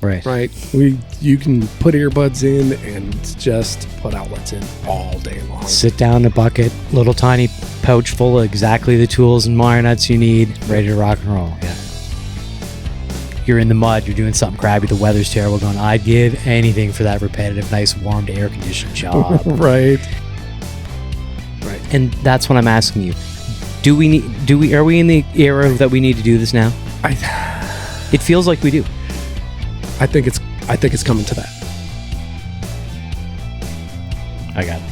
Right. You can put earbuds in and just put outlets in all day long. Sit down in a bucket, little tiny pouch full of exactly the tools and wire nuts you need, ready to rock and roll. Yeah. You're in the mud, you're doing something crabby, the weather's terrible, going, I'd give anything for that repetitive, nice, warmed, air-conditioned job. Right. And that's what I'm asking you. Are we in the era that we need to do this now? It feels like we do. I think it's coming to that. I got it.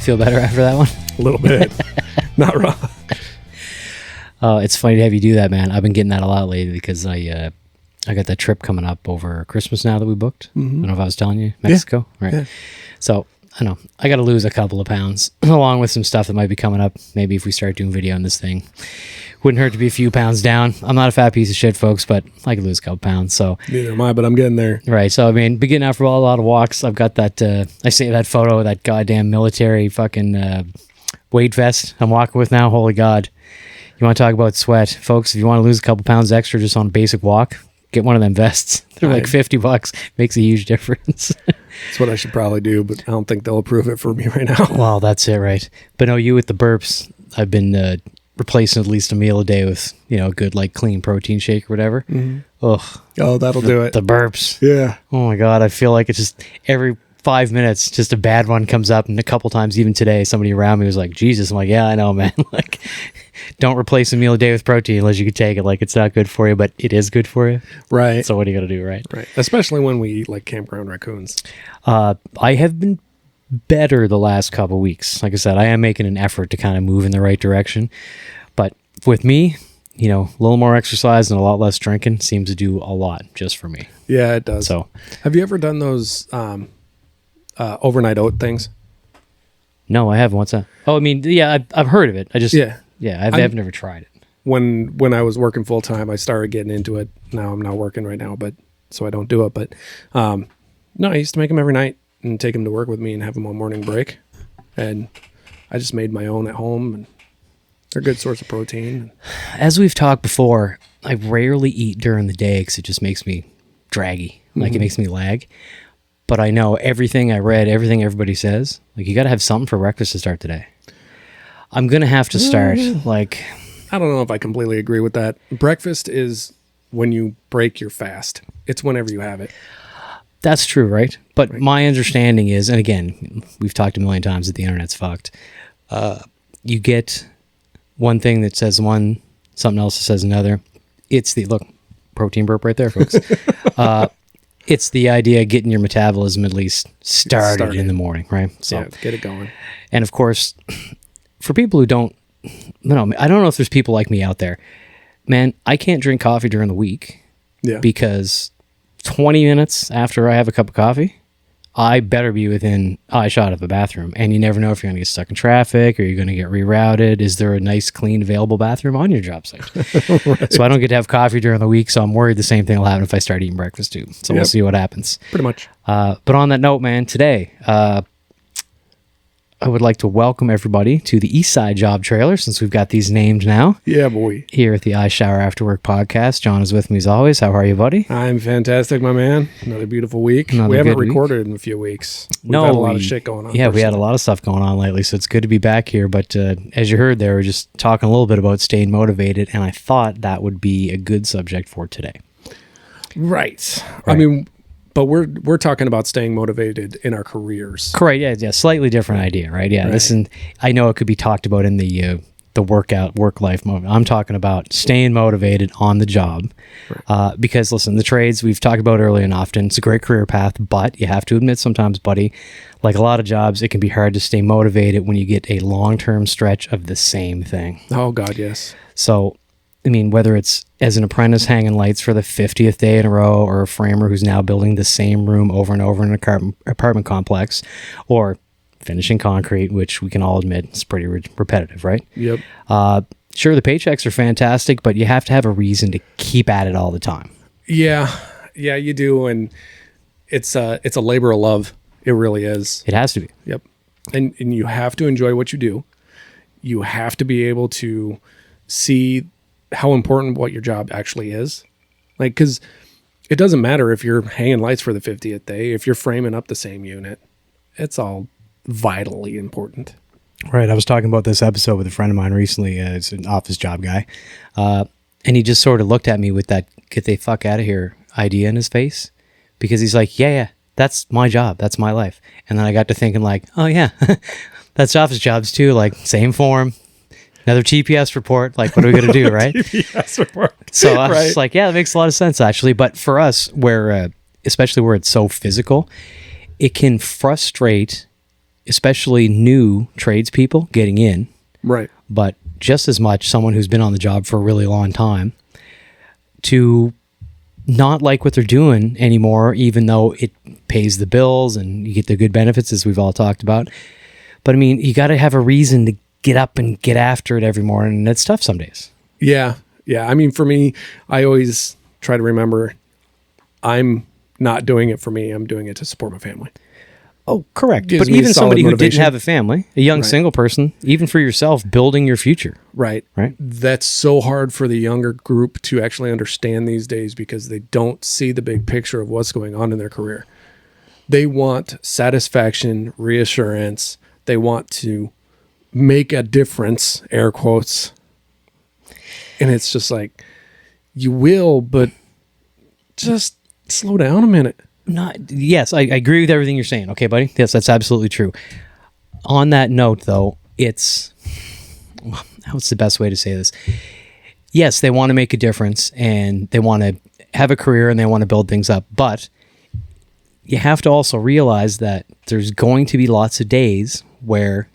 Feel better after that one? A little bit. Not wrong. It's funny to have you do that, man. I've been getting that a lot lately because I got that trip coming up over Christmas now that we booked. I don't know if I was telling you. Mexico. Yeah. Right. Yeah. So I know I got to lose a couple of pounds along with some stuff that might be coming up. Maybe if we start doing video on this thing, wouldn't hurt to be a few pounds down. I'm not a fat piece of shit, folks, but I could lose a couple pounds. So neither am I, but I'm getting there. Right. So I mean, been getting out for a lot of walks. I've got that. I see that photo of that goddamn military fucking weight vest I'm walking with now. Holy God! You want to talk about sweat, folks? If you want to lose a couple pounds extra just on a basic walk, get one of them vests. They're like $50. Makes a huge difference. That's what I should probably do, but I don't think they'll approve it for me right now. Well, that's it, right? But no, you with the burps, I've been replacing at least a meal a day with, a good, like, clean protein shake or whatever. Mm-hmm. Ugh. Oh, that'll do it. The burps. Yeah. Oh, my God. I feel like it's just every 5 minutes, just a bad one comes up. And a couple times, even today, somebody around me was like, Jesus. I'm like, yeah, I know, man. Like, don't replace a meal a day with protein unless you can take it. Like, it's not good for you, but it is good for you. Right. So what are you going to do, right? Right. Especially when we eat, like, campground raccoons. I have been better the last couple weeks. Like I said, I am making an effort to kind of move in the right direction. But with me, a little more exercise and a lot less drinking seems to do a lot just for me. Yeah, it does. So, have you ever done those overnight oat things? No, I haven't. What's that? Oh, I mean, yeah, I've heard of it. I've never tried it. When I was working full time, I started getting into it. Now I'm not working right now, but so I don't do it. But no, I used to make them every night and take them to work with me and have them on morning break. And I just made my own at home, and they're a good source of protein. As we've talked before, I rarely eat during the day because it just makes me draggy. Like, it makes me lag. But I know everything I read, everything everybody says, like, you got to have something for breakfast to start the day. I'm going to have to start, like... I don't know if I completely agree with that. Breakfast is when you break your fast. It's whenever you have it. That's true, right? But my understanding is, and again, we've talked a million times that the internet's fucked. You get one thing that says one, something else that says another. It's the, look, protein burp right there, folks. It's the idea of getting your metabolism at least started in the morning, right? So yeah, get it going. And of course, for people who don't, I don't know if there's people like me out there. Man, I can't drink coffee during the week because 20 minutes after I have a cup of coffee, I better be within eye shot of the bathroom. And you never know if you're going to get stuck in traffic or you're going to get rerouted. Is there a nice, clean, available bathroom on your job site? Right. So I don't get to have coffee during the week, so I'm worried the same thing will happen if I start eating breakfast too. So we'll see what happens. Pretty much. But on that note, man, today, I would like to welcome everybody to the East Side Job Trailer, since we've got these named now. Yeah, boy. Here at the I Shower After Work podcast. John is with me as always. How are you, buddy? I'm fantastic, my man. Another beautiful week. We haven't recorded in a few weeks. We've had a lot of shit going on. Yeah, we had a lot of stuff going on lately, so it's good to be back here. But as you heard there, we're just talking a little bit about staying motivated, and I thought that would be a good subject for today. Right. I mean... But we're talking about staying motivated in our careers. Correct. Yeah. Slightly different idea, right? Yeah. Right. Listen, I know it could be talked about in the work life moment. I'm talking about staying motivated on the job, because listen, the trades we've talked about early and often. It's a great career path, but you have to admit sometimes, buddy, like a lot of jobs, it can be hard to stay motivated when you get a long-term stretch of the same thing. Oh God, yes. So, I mean, whether it's as an apprentice hanging lights for the 50th day in a row, or a framer who's now building the same room over and over in an apartment complex, or finishing concrete, which we can all admit is pretty repetitive, right? Yep. Sure, the paychecks are fantastic, but you have to have a reason to keep at it all the time. Yeah, you do, and it's a labor of love. It really is. It has to be. Yep. And you have to enjoy what you do. You have to be able to see how important what your job actually is. Like, because it doesn't matter if you're hanging lights for the 50th day, if you're framing up the same unit, it's all vitally important. Right. I was talking about this episode with a friend of mine recently. It's an office job guy. And he just sort of looked at me with that "get the fuck out of here" idea in his face, because he's like, yeah, that's my job. That's my life. And then I got to thinking like, oh yeah, that's office jobs too. Like same form, another TPS report. Like, what are we going to do? Right. TPS report. So I was like, yeah, that makes a lot of sense actually. But for us, where, especially where it's so physical, it can frustrate, especially new tradespeople getting in. Right. But just as much someone who's been on the job for a really long time to not like what they're doing anymore, even though it pays the bills and you get the good benefits, as we've all talked about. But I mean, you got to have a reason to get up and get after it every morning, and it's tough some days. Yeah. I mean, for me, I always try to remember I'm not doing it for me. I'm doing it to support my family. Oh, correct. Gives But me even solid somebody who didn't motivation. have a family, a young single person, even for yourself, building your future. Right. Right. That's so hard for the younger group to actually understand these days, because they don't see the big picture of what's going on in their career. They want satisfaction, reassurance. They want to make a difference, air quotes. And it's just like, you will, but just slow down a minute. Yes, I agree with everything you're saying. Okay, buddy? Yes, that's absolutely true. On that note, though, what's the best way to say this? Yes, they want to make a difference and they want to have a career and they want to build things up, but you have to also realize that there's going to be lots of days where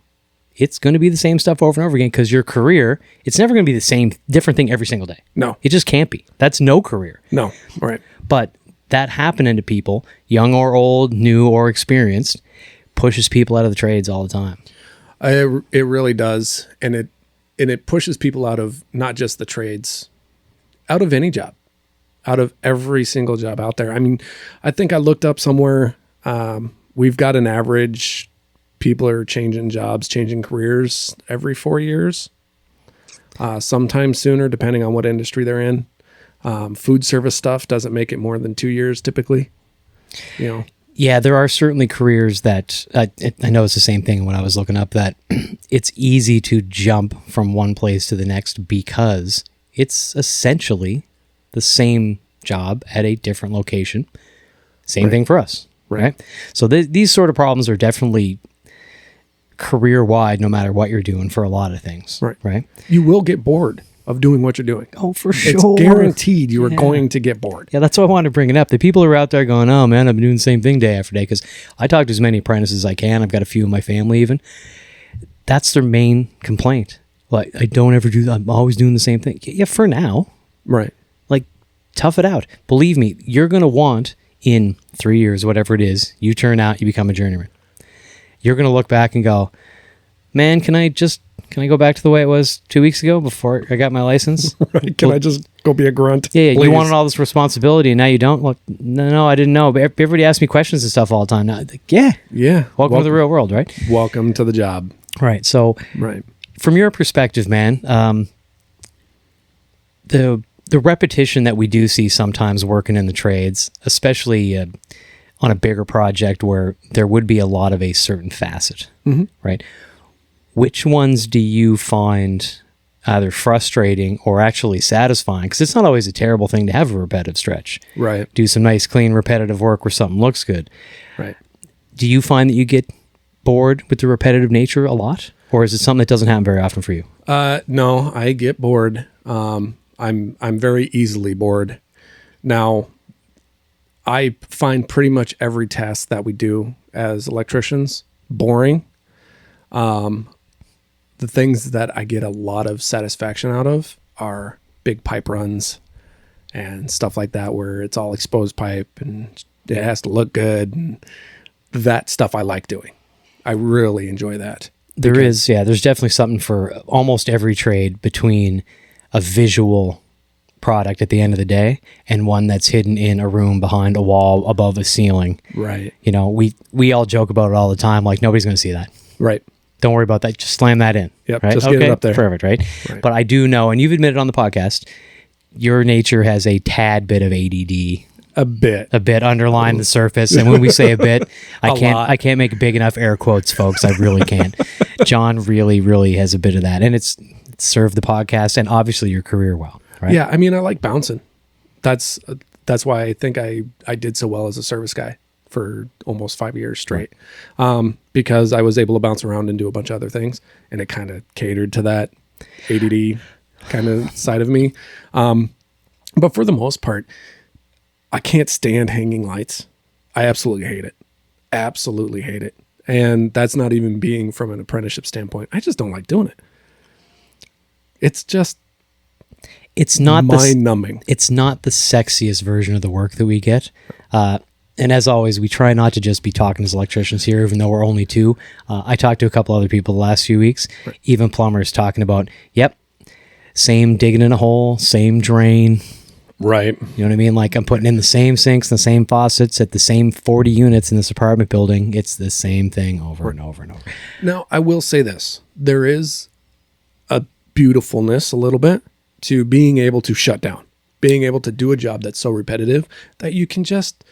it's going to be the same stuff over and over again, because your career, it's never going to be the same different thing every single day. No. It just can't be. That's no career. No. Right. But that happening to people, young or old, new or experienced, pushes people out of the trades all the time. It really does. And it pushes people out of not just the trades, out of any job, out of every single job out there. I mean, I think I looked up somewhere, we've got an average, people are changing jobs, changing careers every 4 years, sometimes sooner, depending on what industry they're in. Food service stuff doesn't make it more than 2 years typically. Yeah, there are certainly careers that I know it's the same thing when I was looking up, that it's easy to jump from one place to the next because it's essentially the same job at a different location. Same thing for us, right? So these sort of problems are definitely career-wide, no matter what you're doing, for a lot of things, right? You will get bored of doing what you're doing. Oh, for sure. It's guaranteed you are going to get bored. Yeah, that's why I wanted to bring it up. The people who are out there going, oh man, I've been doing the same thing day after day, because I talk to as many apprentices as I can. I've got a few in my family even. That's their main complaint. Like, I don't ever do that. I'm always doing the same thing. Yeah, for now. Right. Like, tough it out. Believe me, you're going to want, in 3 years, whatever it is, you turn out, you become a journeyman. You're going to look back and go, man, can I go back to the way it was 2 weeks ago before I got my license? Right. Can I just go be a grunt? Yeah, you wanted all this responsibility and now you don't? Well, no, I didn't know. But everybody asks me questions and stuff all the time now. Like, yeah. Welcome to the real world, right? Welcome to the job. Right. So, from your perspective, man, the repetition that we do see sometimes working in the trades, especially on a bigger project where there would be a lot of a certain facet, right? Which ones do you find either frustrating or actually satisfying? Because it's not always a terrible thing to have a repetitive stretch. Right. Do some nice, clean, repetitive work where something looks good. Right. Do you find that you get bored with the repetitive nature a lot? Or is it something that doesn't happen very often for you? No, I get bored. I'm very easily bored. Now, I find pretty much every task that we do as electricians boring. The things that I get a lot of satisfaction out of are big pipe runs and stuff like that, where it's all exposed pipe and it has to look good. And that stuff I like doing. I really enjoy that. There's definitely something for almost every trade between a visual product at the end of the day and one that's hidden in a room behind a wall above a ceiling. Right. We all joke about it all the time. Like, nobody's going to see that. Right. Don't worry about that. Just slam that in. Yep. Right? Just get it up there. Perfect. Right? But I do know, and you've admitted on the podcast, your nature has a tad bit of ADD. A bit underlying the surface. And when we say a bit, I can't make big enough air quotes, folks. I really can't. John really, really has a bit of that. And it's served the podcast and obviously your career well. Right? Yeah. I mean, I like bouncing. That's why I think I did so well as a service guy for almost 5 years straight. Because I was able to bounce around and do a bunch of other things, and it kind of catered to that ADD kind of side of me. But for the most part, I can't stand hanging lights. I absolutely hate it. Absolutely hate it. And that's not even being from an apprenticeship standpoint. I just don't like doing it. It's not mind-numbing. It's not the sexiest version of the work that we get. And as always, we try not to just be talking as electricians here, even though we're only two. I talked to a couple other people the last few weeks, right. Even plumbers talking about, same digging in a hole, same drain. Right. You know what I mean? Like I'm putting in the same sinks, the same faucets at the same 40 units in this apartment building. It's the same thing over and over and over. Now, I will say this. There is a beautifulness a little bit to being able to shut down, being able to do a job that's so repetitive that you can just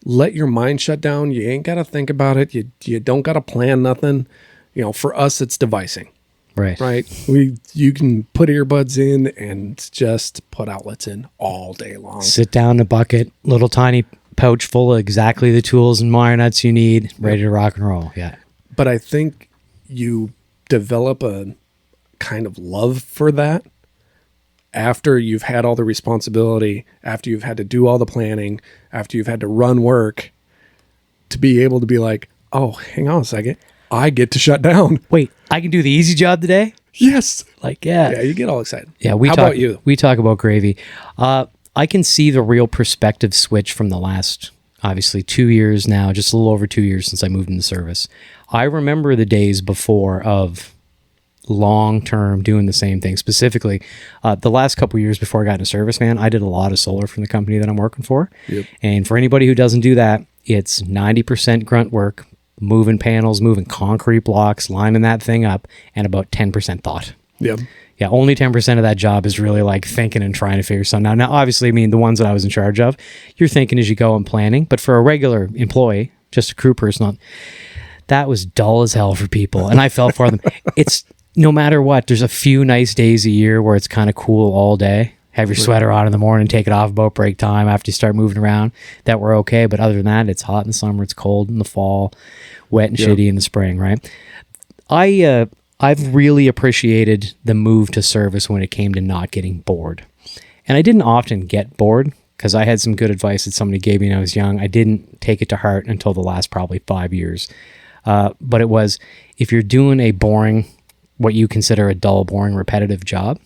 let your mind shut down. You ain't got to think about it. You don't got to plan nothing. You know, for us, it's devising. Right. You can put earbuds in and just put outlets in all day long. Sit down in a bucket, little tiny pouch full of exactly the tools and wire nuts you need, ready to rock and roll. Yeah. But I think you develop a kind of love for that after you've had all the responsibility, after you've had to do all the planning, after you've had to run work, to be able to be like, oh, hang on a second. I get to shut down. Wait, I can do the easy job today? Yes. Like, yeah. Yeah, you get all excited. Yeah, How about you? We talk about gravy. I can see the real perspective switch from the last, obviously, 2 years now, just a little over 2 years since I moved into service. I remember the days before of long-term doing the same thing. Specifically, the last couple of years before I got into service, man, I did a lot of solar from the company that I'm working for. Yep. And for anybody who doesn't do that, it's 90% grunt work, moving panels, moving concrete blocks, lining that thing up, and about 10% thought. Yep. Yeah, only 10% of that job is really like thinking and trying to figure something out. Now, obviously, I mean, the ones that I was in charge of, you're thinking as you go and planning. But for a regular employee, just a crew person, that was dull as hell for people. And I felt for them. It's no matter what, there's a few nice days a year where it's kind of cool all day. Have your sweater on in the morning, take it off about break time after you start moving around. That we're okay. But other than that, it's hot in the summer, it's cold in the fall, wet and shitty in the spring, right? I've really appreciated the move to service when it came to not getting bored. And I didn't often get bored because I had some good advice that somebody gave me when I was young. I didn't take it to heart until the last probably 5 years. But it was, if you're doing a boring, what you consider a dull, boring, repetitive job,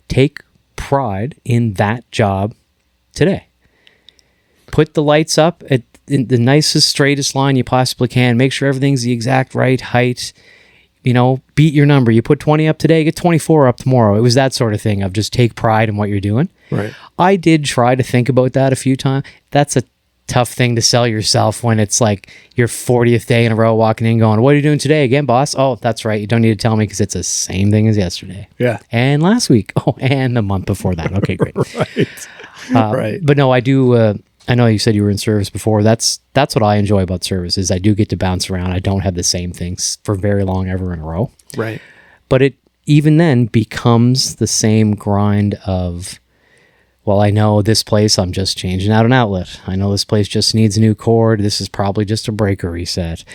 take pride in that job today. Put the lights up in the nicest, straightest line you possibly can. Make sure everything's the exact right height. You know, beat your number. You put 20 up today, get 24 up tomorrow. It was that sort of thing of just take pride in what you're doing. Right. I did try to think about that a few times. That's a tough thing to sell yourself when it's like your 40th day in a row walking in going, what are you doing today again, boss? Oh, that's right. You don't need to tell me because it's the same thing as yesterday. Yeah. And last week. Oh, and the month before that. Okay, great. Right. Right. But no, I do... I know you said you were in service before. That's what I enjoy about service is I do get to bounce around. I don't have the same things for very long ever in a row. Right. But it even then becomes the same grind of, well, I know this place I'm just changing out an outlet. I know this place just needs a new cord. This is probably just a breaker reset.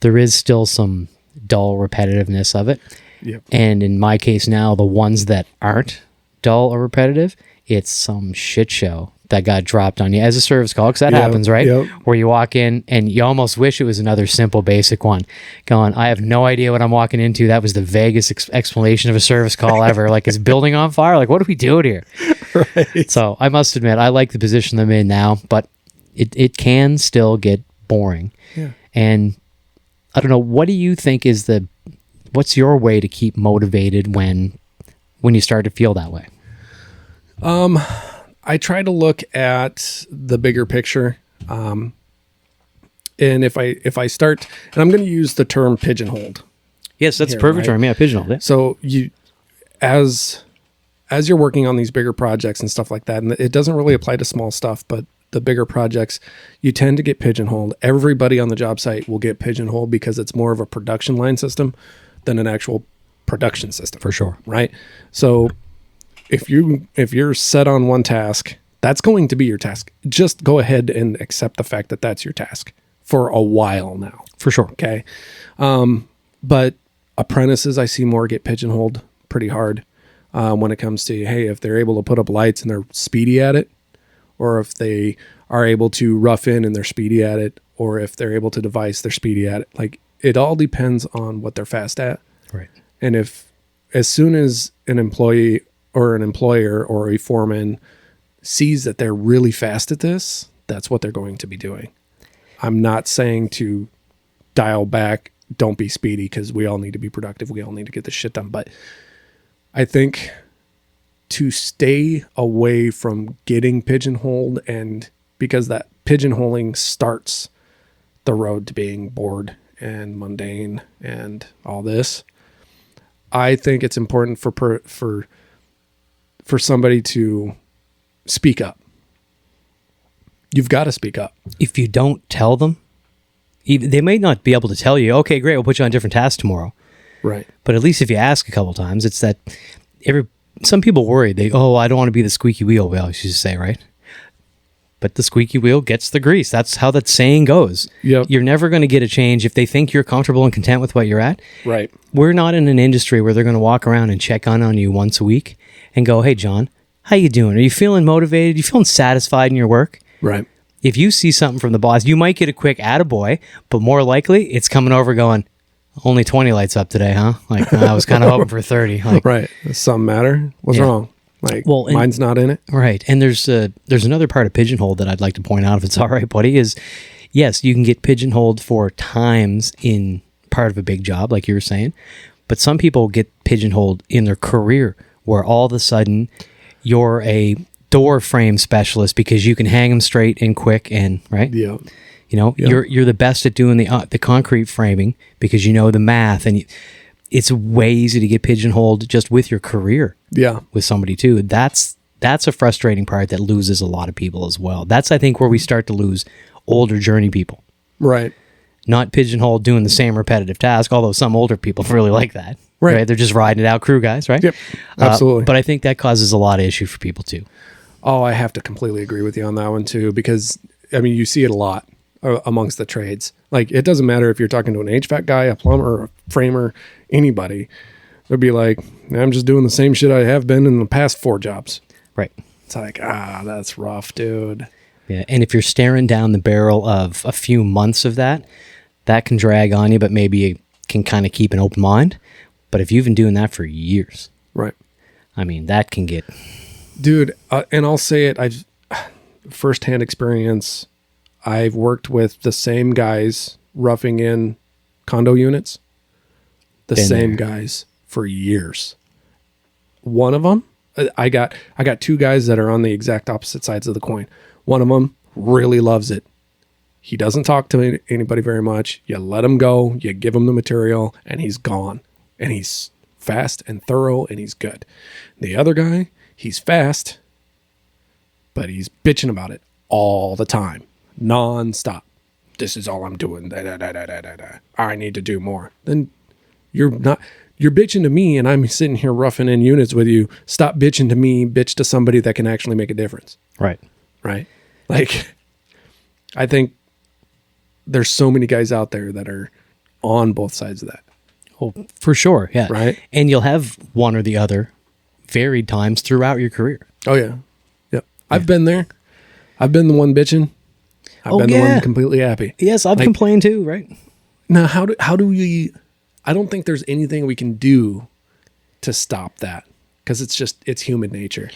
There is still some dull repetitiveness of it. Yep. And in my case now, the ones that aren't dull or repetitive, it's some shit show that got dropped on you as a service call, because that happens, right? Yep. Where you walk in and you almost wish it was another simple, basic one. Going, I have no idea what I'm walking into. That was the vaguest explanation of a service call ever. Like, is building on fire? Like, what are we doing here? Right. So I must admit, I like the position I'm in now, but it can still get boring. Yeah. And I don't know, what do you think is what's your way to keep motivated when you start to feel that way? I try to look at the bigger picture. And if I start, and I'm going to use the term pigeonholed. Yes, that's here, a perfect right? term. Yeah, pigeonholed. Yeah. So as you're working on these bigger projects and stuff like that, and it doesn't really apply to small stuff, but the bigger projects, you tend to get pigeonholed. Everybody on the job site will get pigeonholed because it's more of a production line system than an actual production system. For sure. Right? So if you're set on one task, that's going to be your task. Just go ahead and accept the fact that that's your task for a while now. For sure. Okay. But apprentices, I see more get pigeonholed pretty hard when it comes to, hey, if they're able to put up lights and they're speedy at it, or if they are able to rough in and they're speedy at it, or if they're able to device, they're speedy at it. Like, it all depends on what they're fast at. Right. And if, as soon as an employee or an employer or a foreman sees that they're really fast at this, that's what they're going to be doing. I'm not saying to dial back, don't be speedy, because we all need to be productive. We all need to get this shit done. But I think to stay away from getting pigeonholed, and because that pigeonholing starts the road to being bored and mundane and all this, I think it's important for somebody to speak up. You've got to speak up. If you don't tell them, They may not be able to tell you, okay, great, we'll put you on different tasks tomorrow. Right. But at least if you ask a couple times, it's that some people worry, I don't want to be the squeaky wheel, we always used to say, right? But the squeaky wheel gets the grease. That's how that saying goes. Yep. You're never going to get a change if they think you're comfortable and content with what you're at. Right. We're not in an industry where they're going to walk around and check on you once a week and go, hey, John, how you doing? Are you feeling motivated? Are you feeling satisfied in your work? Right. If you see something from the boss, you might get a quick attaboy, but more likely it's coming over going, only 20 lights up today, huh? Like, I was kind of hoping for 30. Like, right. Does something matter? What's wrong? Like, mine's not in it. Right. And there's another part of pigeonhole that I'd like to point out, if it's all right, buddy, is yes, you can get pigeonholed for times in part of a big job, like you were saying, but some people get pigeonholed in their career where all of a sudden you're a door frame specialist because you can hang them straight and quick and right. Yeah. You know, you're the best at doing the concrete framing because you know the math, and it's way easy to get pigeonholed just with your career. Yeah. With somebody too. That's a frustrating part that loses a lot of people as well. That's, I think, where we start to lose older journey people. Right. Not pigeonholed doing the same repetitive task, although some older people really like that. Right. They're just riding it out, crew guys, right? Yep. Absolutely. But I think that causes a lot of issue for people too. Oh, I have to completely agree with you on that one too, because I mean, you see it a lot amongst the trades. Like, it doesn't matter if you're talking to an HVAC guy, a plumber, a framer, anybody. They'll be like, I'm just doing the same shit I have been in the past 4 jobs. Right. It's like, that's rough, dude. Yeah. And if you're staring down the barrel of a few months of that can drag on you, but maybe you can kind of keep an open mind. But if you've been doing that for years, right. I mean, that can get... Dude, and I'll say it, I've firsthand experience. I've worked with the same guys roughing in condo units, the same guys for years. One of them, I got 2 guys that are on the exact opposite sides of the coin. One of them really loves it. He doesn't talk to anybody very much. You let him go, you give him the material, and he's gone. And he's fast and thorough, and he's good. The other guy, he's fast, but he's bitching about it all the time, non-stop. This is all I'm doing. I need to do more. Then you're bitching to me, and I'm sitting here roughing in units with you. Stop bitching to me. Bitch to somebody that can actually make a difference. Right. Right. Like, I think there's so many guys out there that are on both sides of that. Oh, for sure. Yeah. Right. And you'll have one or the other varied times throughout your career. Oh yeah. Yep. I've been there. I've been the one bitching. I've been the one completely happy. Yes, I've complained too, right? Now, how do we, I don't think there's anything we can do to stop that, because it's human nature.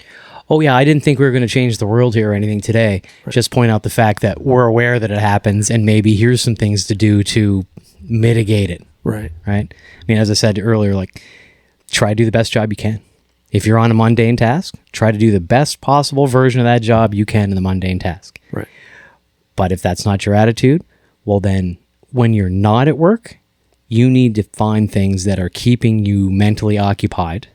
Oh yeah, I didn't think we were going to change the world here or anything today. Right. Just point out the fact that we're aware that it happens, and maybe here's some things to do to mitigate it. Right. Right. I mean, as I said earlier, like, try to do the best job you can. If you're on a mundane task, try to do the best possible version of that job you can in the mundane task. Right. But if that's not your attitude, well then when you're not at work, you need to find things that are keeping you mentally occupied,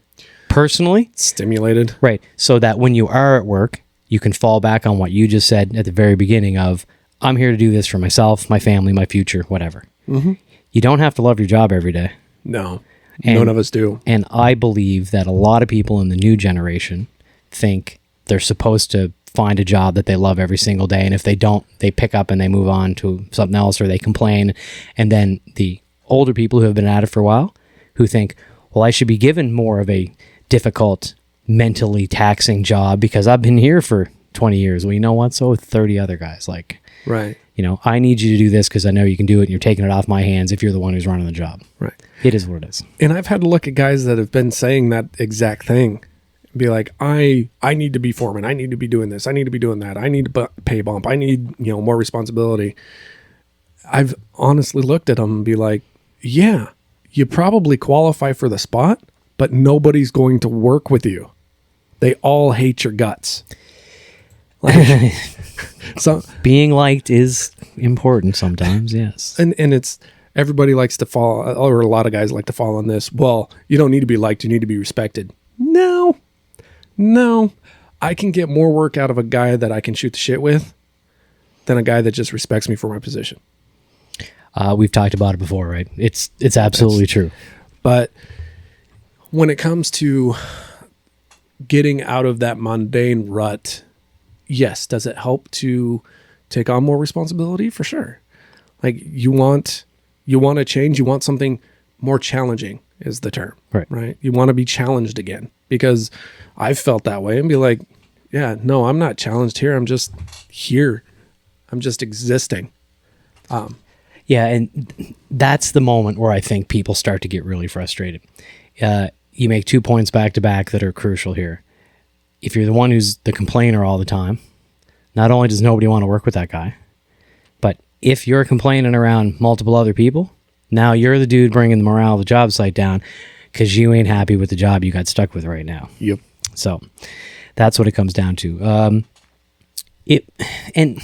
personally. Stimulated. Right. So that when you are at work, you can fall back on what you just said at the very beginning of, I'm here to do this for myself, my family, my future, whatever. Mm-hmm. You don't have to love your job every day. No, none of us do. And I believe that a lot of people in the new generation think they're supposed to find a job that they love every single day. And if they don't, they pick up and they move on to something else or they complain. And then the older people who have been at it for a while who think, well, I should be given more of a difficult, mentally taxing job because I've been here for 20 years. Well, you know what? So 30 other guys. Like, right. You know, I need you to do this because I know you can do it and you're taking it off my hands if you're the one who's running the job. Right. It is what it is. And I've had to look at guys that have been saying that exact thing. Be like, I need to be foreman. I need to be doing this. I need to be doing that. I need to pay bump. I need, more responsibility. I've honestly looked at them and be like, yeah, you probably qualify for the spot, but nobody's going to work with you. They all hate your guts. Like, so being liked is important sometimes. Yes. And it's, everybody likes to fall, or a lot of guys like to fall on this. Well, you don't need to be liked. You need to be respected. No, I can get more work out of a guy that I can shoot the shit with than a guy that just respects me for my position. We've talked about it before, right? It's absolutely true. But when it comes to getting out of that mundane rut, yes, does it help to take on more responsibility? For sure. Like you want to change, you want something more challenging is the term, right? You want to be challenged again, because I've felt that way and be like, yeah, no, I'm not challenged here. I'm just here. I'm just existing. Yeah. And that's the moment where I think people start to get really frustrated. You make 2 points back to back that are crucial here. If you're the one who's the complainer all the time, not only does nobody want to work with that guy, but if you're complaining around multiple other people, now you're the dude bringing the morale of the job site down because you ain't happy with the job you got stuck with right now. Yep. So that's what it comes down to. And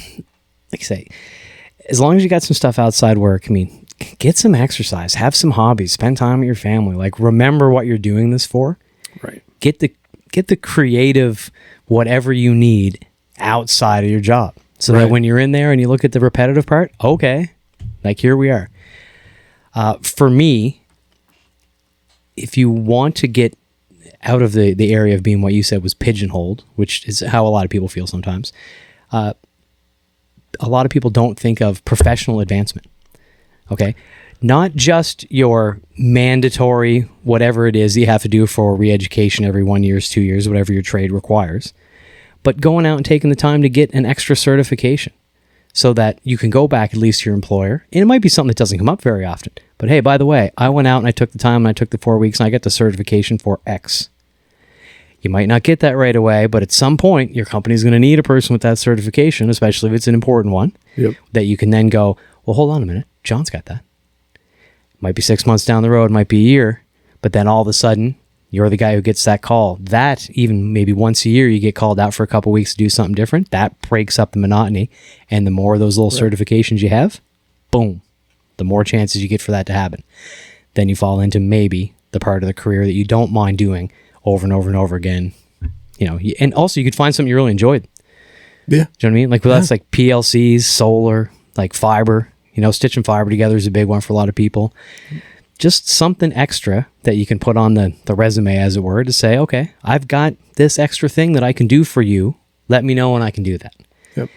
like I say, as long as you got some stuff outside work, I mean, get some exercise, have some hobbies, spend time with your family. Like, remember what you're doing this for. Right. Get the creative whatever you need outside of your job, so that when you're in there and you look at the repetitive part, okay, like here we are. For me, if you want to get out of the area of being what you said was pigeonholed, which is how a lot of people feel sometimes, a lot of people don't think of professional advancement. Okay? Not just your mandatory, whatever it is you have to do for re-education every 1 year, 2 years, whatever your trade requires, but going out and taking the time to get an extra certification so that you can go back at least to your employer. And it might be something that doesn't come up very often. But hey, by the way, I went out and I took the time and I took the 4 weeks and I got the certification for X. You might not get that right away, but at some point, your company's going to need a person with that certification, especially if it's an important one, that you can then go, well, hold on a minute, John's got that. Might be 6 months down the road, might be a year, but then all of a sudden, you're the guy who gets that call. That, even maybe once a year, you get called out for a couple of weeks to do something different. That breaks up the monotony. And the more of those little certifications you have, boom, the more chances you get for that to happen. Then you fall into maybe the part of the career that you don't mind doing over and over and over again. And also you could find something you really enjoyed. Yeah. Do you know what I mean? Like, that's like PLCs, solar, like fiber. Stitching fiber together is a big one for a lot of people. Just something extra that you can put on the resume, as it were, to say, okay, I've got this extra thing that I can do for you. Let me know when I can do that. Yep.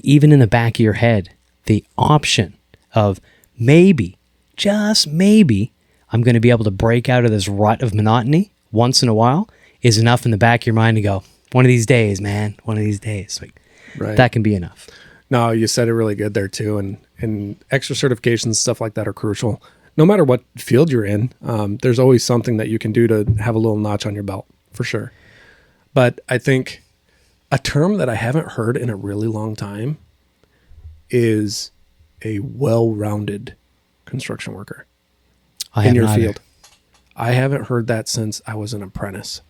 Even in the back of your head, the option of maybe, just maybe, I'm going to be able to break out of this rut of monotony once in a while is enough in the back of your mind to go, one of these days, man, one of these days. Like, that can be enough. No, you said it really good there too. And extra certifications, stuff like that are crucial. No matter what field you're in, there's always something that you can do to have a little notch on your belt, for sure. But I think a term that I haven't heard in a really long time is a well-rounded construction worker in your field. I haven't heard that since I was an apprentice.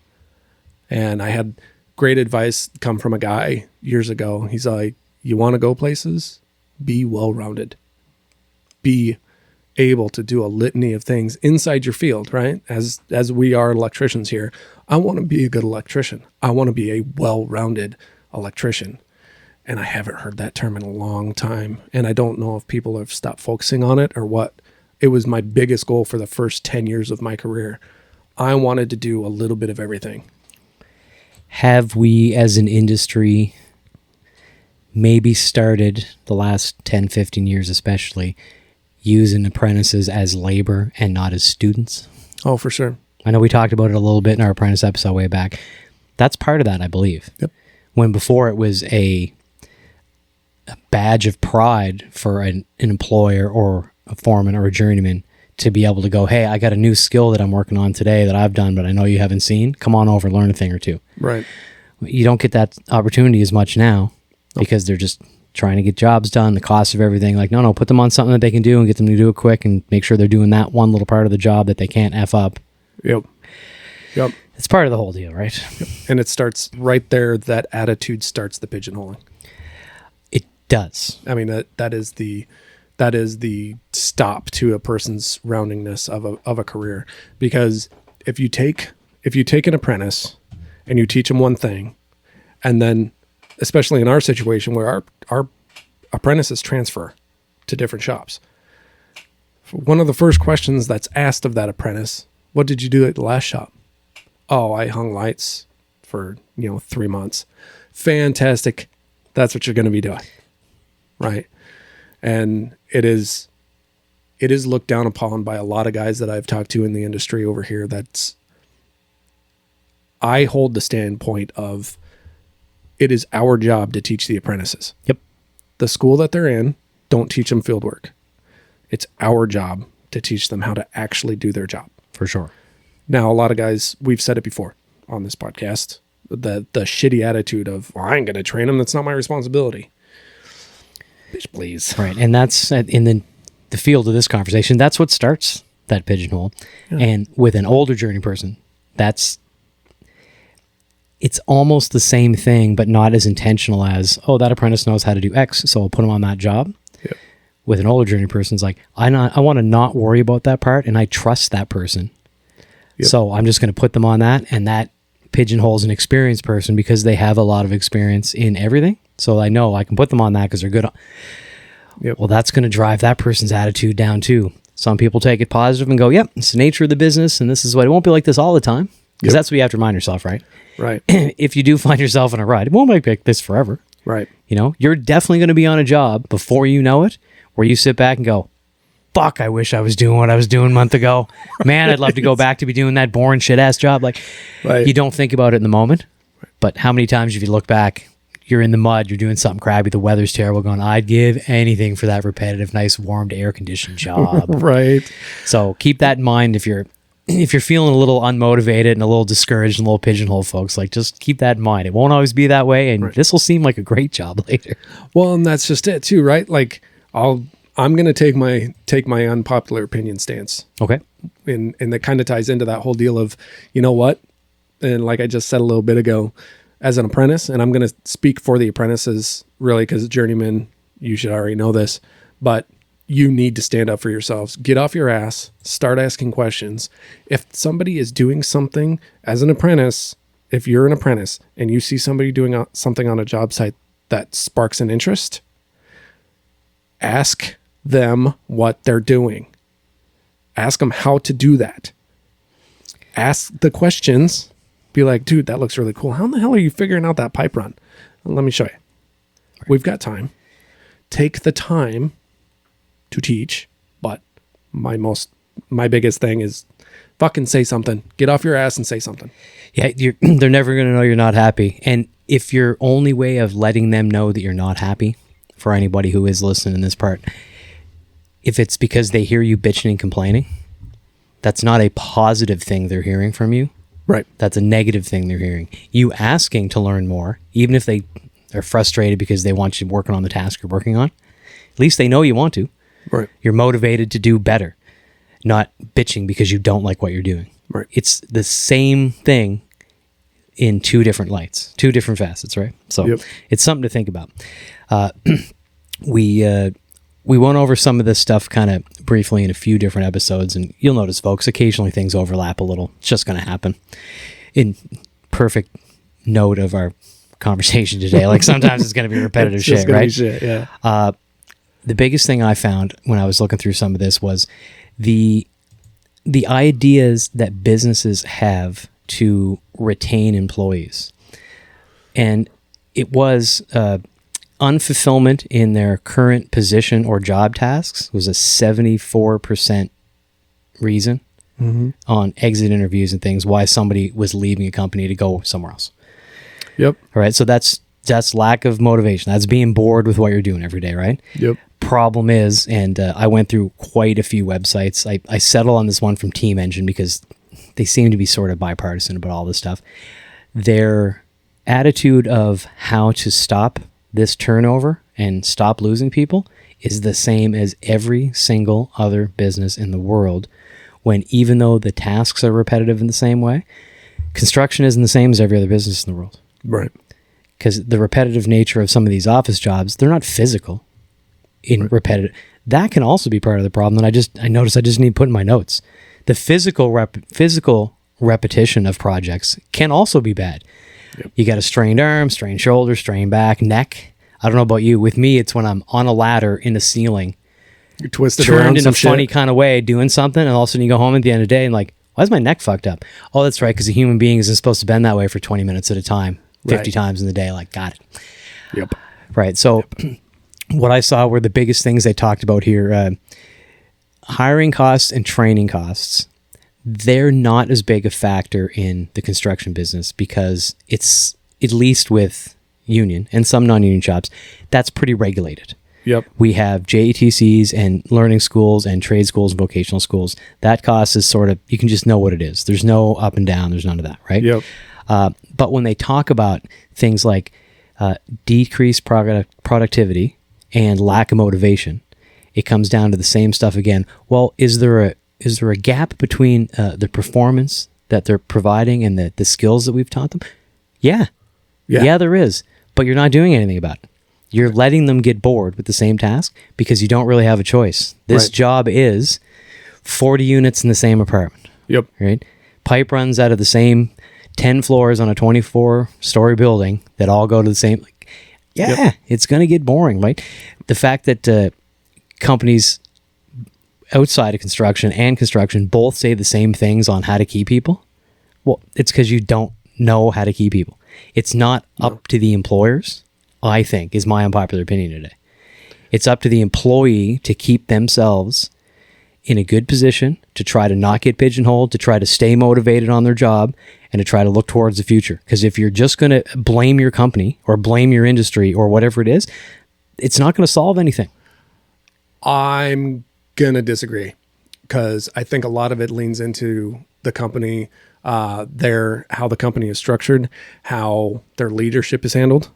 And I had great advice come from a guy years ago. He's like, you want to go places? Be well-rounded. Be able to do a litany of things inside your field, right? As we are electricians here, I want to be a good electrician. I want to be a well-rounded electrician. And I haven't heard that term in a long time. And I don't know if people have stopped focusing on it or what. It was my biggest goal for the first 10 years of my career. I wanted to do a little bit of everything. Have we, as an industry, maybe started the last 10, 15 years especially, using apprentices as labor and not as students? Oh, for sure. I know we talked about it a little bit in our apprentice episode way back. That's part of that, I believe. Yep. When before it was a badge of pride for an employer or a foreman or a journeyman to be able to go, hey, I got a new skill that I'm working on today that I've done, but I know you haven't seen. Come on over, learn a thing or two. Right. You don't get that opportunity as much now because they're just trying to get jobs done, the cost of everything. Like, no, put them on something that they can do and get them to do it quick and make sure they're doing that one little part of the job that they can't F up. Yep. It's part of the whole deal, right? Yep. And it starts right there. That attitude starts the pigeonholing. It does. I mean, that is the stop to a person's roundingness of a career. Because if you take an apprentice and you teach them one thing, and then especially in our situation where our apprentices transfer to different shops, one of the first questions that's asked of that apprentice, what did you do at the last shop? Oh, I hung lights for 3 months. Fantastic. That's what you're going to be doing, right? And it is looked down upon by a lot of guys that I've talked to in the industry over here. I hold the standpoint of it is our job to teach the apprentices. Yep. The school that they're in, don't teach them field work. It's our job to teach them how to actually do their job. For sure. Now, a lot of guys, we've said it before on this podcast, the shitty attitude of, well, I ain't going to train them. That's not my responsibility. Bitch, please. Right. And that's in the field of this conversation. That's what starts that pigeonhole. Yeah. And with an older journey person, it's almost the same thing, but not as intentional as, oh, that apprentice knows how to do X, so I'll put him on that job. Yep. With an older journey person, it's like, I want to not worry about that part, and I trust that person. Yep. So I'm just going to put them on that, and that pigeonholes an experienced person because they have a lot of experience in everything. So I know I can put them on that because they're good. Yep. Well, that's going to drive that person's attitude down too. Some people take it positive and go, yep, it's the nature of the business, and this is what it won't be like this all the time. Because that's what you have to remind yourself, right? Right. If you do find yourself in a rut, it won't be like this forever. Right. You're definitely going to be on a job before you know it, where you sit back and go, fuck, I wish I was doing what I was doing a month ago. Man, I'd love to go back to be doing that boring shit-ass job. Like, right. You don't think about it in the moment, but how many times if you look back, you're in the mud, you're doing something crabby, the weather's terrible, going, I'd give anything for that repetitive, nice, warmed, air-conditioned job. Right. So keep that in mind if you're feeling a little unmotivated and a little discouraged and a little pigeonholed, folks. Like, just keep that in mind. It won't always be that way, and this will seem like a great job later. Well, and that's just it too, right? Like, I'm going to take my unpopular opinion stance. Okay. And that kind of ties into that whole deal of, you know what? And like I just said a little bit ago, as an apprentice, and I'm going to speak for the apprentices really, because journeymen, you should already know this, but you need to stand up for yourselves. Get off your ass. Start asking questions. If somebody is doing something as an apprentice, if you're an apprentice and you see somebody doing something on a job site that sparks an interest, ask them what they're doing. Ask them how to do that. Ask the questions. Be like, dude, that looks really cool. How in the hell are you figuring out that pipe run? Let me show you. Right. We've got time. Take the time to teach, but my biggest thing is fucking say something. Get off your ass and say something. Yeah, they're never going to know you're not happy. And if your only way of letting them know that you're not happy, for anybody who is listening in this part, if it's because they hear you bitching and complaining, that's not a positive thing they're hearing from you. Right. That's a negative thing they're hearing. You asking to learn more, even if they are frustrated because they want you working on the task you're working on, at least they know you want to. Right. You're motivated to do better, not bitching because you don't like what you're doing. Right. It's the same thing in two different lights, two different facets, right? So It's something to think about. we went over some of this stuff kind of briefly in a few different episodes, and you'll notice, folks, occasionally things overlap a little. It's just going to happen. In perfect note of our conversation today, like sometimes it's going to be repetitive shit, right? Shit, yeah. The biggest thing I found when I was looking through some of this was the ideas that businesses have to retain employees. And it was unfulfillment in their current position or job tasks was a 74% reason on exit interviews and things, why somebody was leaving a company to go somewhere else. Yep. All right. So that's lack of motivation. That's being bored with what you're doing every day, right? Yep. Problem is, and I went through quite a few websites. I settled on this one from Team Engine because they seem to be sort of bipartisan about all this stuff. Their attitude of how to stop this turnover and stop losing people is the same as every single other business in the world, when even though the tasks are repetitive in the same way, construction isn't the same as every other business in the world. Right. Because the repetitive nature of some of these office jobs, they're not physical in repetitive. That can also be part of the problem. And I noticed I just need to put in my notes. The physical repetition of projects can also be bad. Yep. You got a strained arm, strained shoulder, strained back, neck. I don't know about you. With me, it's when I'm on a ladder in the ceiling, you're twisted turned around in a funny kind of way, doing something, and all of a sudden you go home at the end of the day and like, why is my neck fucked up? Oh, that's right, because a human being isn't supposed to bend that way for 20 minutes at a time, 50 times in the day. Like, got it. Yep. Right. So what I saw were the biggest things they talked about here. Hiring costs and training costs. They're not as big a factor in the construction business because it's, at least with union and some non-union jobs, that's pretty regulated. Yep. We have JATCs and learning schools and trade schools and vocational schools. That cost is sort of, you can just know what it is. There's no up and down. There's none of that, right? Yep. But when they talk about things like decreased productivity and lack of motivation, it comes down to the same stuff again. Well, is there a gap between the performance that they're providing and the skills that we've taught them? Yeah, there is. But you're not doing anything about it. You're letting them get bored with the same task because you don't really have a choice. This job is 40 units in the same apartment. Yep. Right? Pipe runs out of the same 10 floors on a 24-story building that all go to the same. It's going to get boring, right? The fact that companies outside of construction and construction both say the same things on how to keep people, well, it's because you don't know how to keep people. It's not up to the employers, I think, is my unpopular opinion today. It's up to the employee to keep themselves in a good position, to try to not get pigeonholed, to try to stay motivated on their job, and to try to look towards the future. Because if you're just going to blame your company or blame your industry or whatever it is, it's not going to solve anything. I'm going to disagree because I think a lot of it leans into the company, how the company is structured, how their leadership is handled.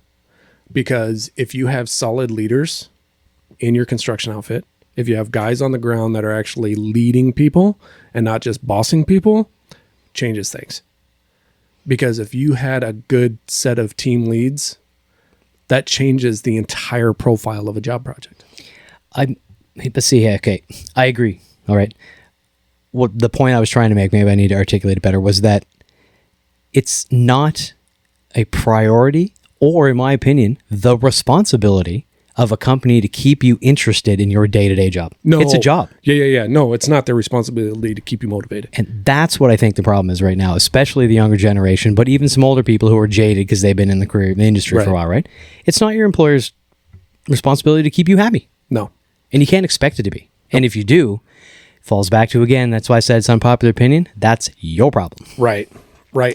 Because if you have solid leaders in your construction outfit, if you have guys on the ground that are actually leading people and not just bossing people, changes things. Because if you had a good set of team leads, that changes the entire profile of a job project. I agree. All right. What the point I was trying to make, maybe I need to articulate it better, was that it's not a priority or, in my opinion, the responsibility of a company to keep you interested in your day-to-day job. No, it's a job. Yeah. No, it's not their responsibility to keep you motivated. And that's what I think the problem is right now, especially the younger generation, but even some older people who are jaded because they've been in the industry for a while, right? It's not your employer's responsibility to keep you happy. No. And you can't expect it to be. Nope. And if you do, it falls back to, again, that's why I said it's unpopular opinion. That's your problem. Right.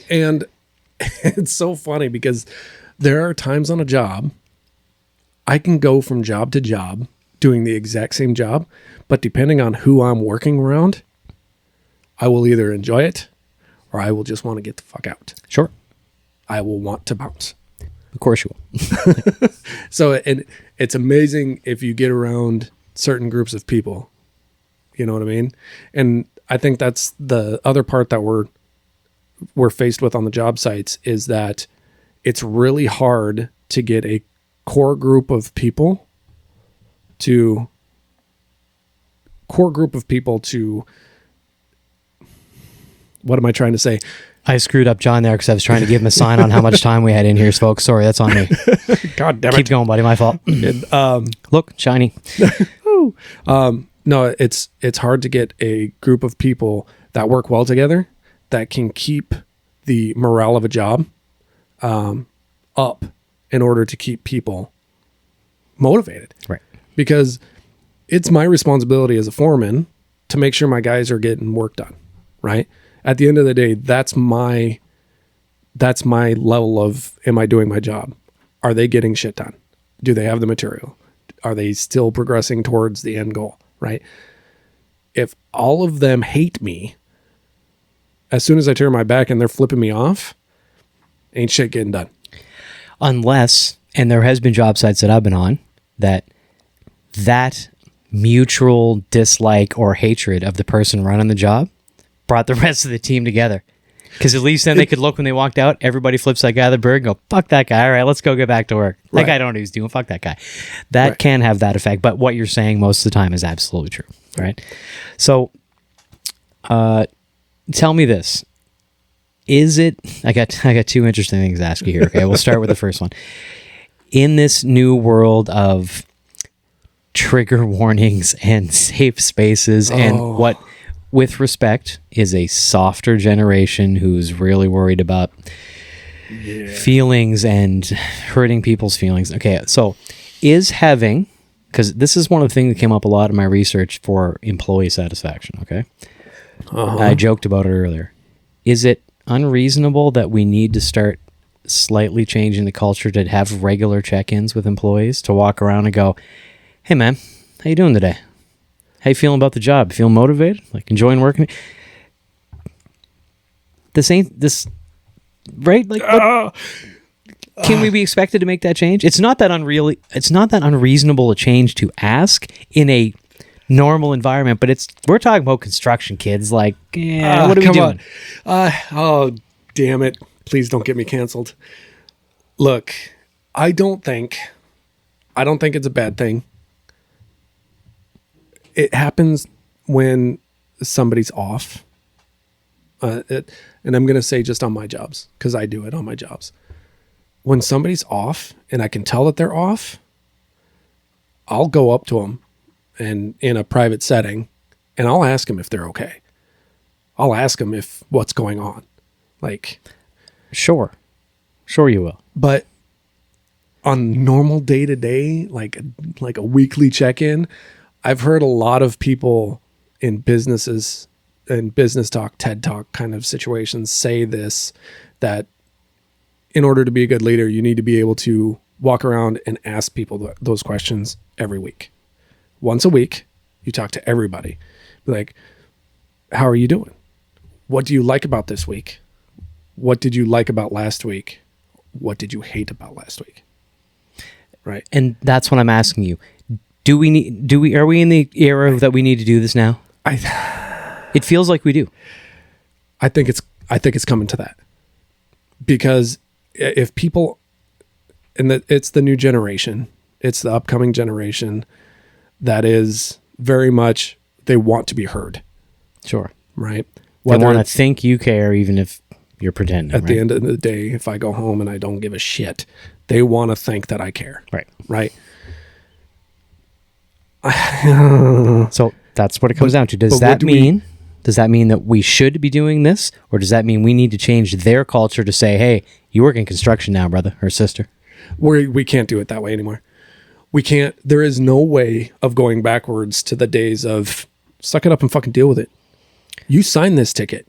And it's so funny because there are times on a job I can go from job to job doing the exact same job, but depending on who I'm working around, I will either enjoy it or I will just want to get the fuck out. Sure. I will want to bounce. Of course you will. So, and it's amazing if you get around certain groups of people, you know what I mean? And I think that's the other part that we're faced with on the job sites is that it's really hard to get a core group of people to core group of people to, what am I trying to say? I screwed up John there because I was trying to give him a sign on how much time we had in here, folks. Sorry, that's on me. God damn it. Keep going, buddy. My fault. Look, shiny. No, it's hard to get a group of people that work well together that can keep the morale of a job up in order to keep people motivated. Right. Because it's my responsibility as a foreman to make sure my guys are getting work done, right? At the end of the day, that's my level of, am I doing my job? Are they getting shit done? Do they have the material? Are they still progressing towards the end goal, right? If all of them hate me, as soon as I turn my back and they're flipping me off, ain't shit getting done. Unless, and there has been job sites that I've been on, that mutual dislike or hatred of the person running the job brought the rest of the team together. Because at least then they could look when they walked out, everybody flips that guy the bird and go, fuck that guy. All right, let's go get back to work. That guy don't know what he's doing. Fuck that guy. That can have that effect. But what you're saying most of the time is absolutely true. Right? So tell me this. Is it, I got two interesting things to ask you here. Okay, we'll start with the first one. In this new world of trigger warnings and safe spaces and what, with respect, is a softer generation who's really worried about feelings and hurting people's feelings. Okay, so is having, because this is one of the things that came up a lot in my research for employee satisfaction, okay? I joked about it earlier. Is it unreasonable that we need to start slightly changing the culture to have regular check-ins with employees, to walk around and go, hey man, how you doing today? How you feeling about the job? Feeling motivated? Like enjoying working? This ain't this, right? Like, can we be expected to make that change? It's not that unreasonable a change to ask in a normal environment, but we're talking about construction, kids. Like, what are we doing? Oh, damn it. Please don't get me canceled. Look, I don't think it's a bad thing. It happens when somebody's off. And I'm going to say just on my jobs, because I do it on my jobs. When somebody's off and I can tell that they're off, I'll go up to them and in a private setting, and I'll ask them if they're okay. I'll ask them if what's going on. Like, sure you will. But on normal day to day, like a weekly check-in, I've heard a lot of people in businesses and business talk, TED Talk kind of situations say this, that in order to be a good leader, you need to be able to walk around and ask people those questions every week. Once a week, you talk to everybody. Be like, how are you doing? What do you like about this week? What did you like about last week? What did you hate about last week? Right. And that's what I'm asking you. Are we in the era that we need to do this now? It feels like we do. I think it's coming to that, because if people, and it's the new generation, it's the upcoming generation that is very much, they want to be heard. Sure. Right. They want to think you care, even if you're pretending. At the end of the day, if I go home and I don't give a shit, they want to think that I care. Right. Right. So that's what it comes down to. Does that mean that we should be doing this, or does that mean we need to change their culture to say, hey, you work in construction now, brother or sister? We can't do it that way anymore. We can't. There is no way of going backwards to the days of suck it up and fucking deal with it. You signed this ticket.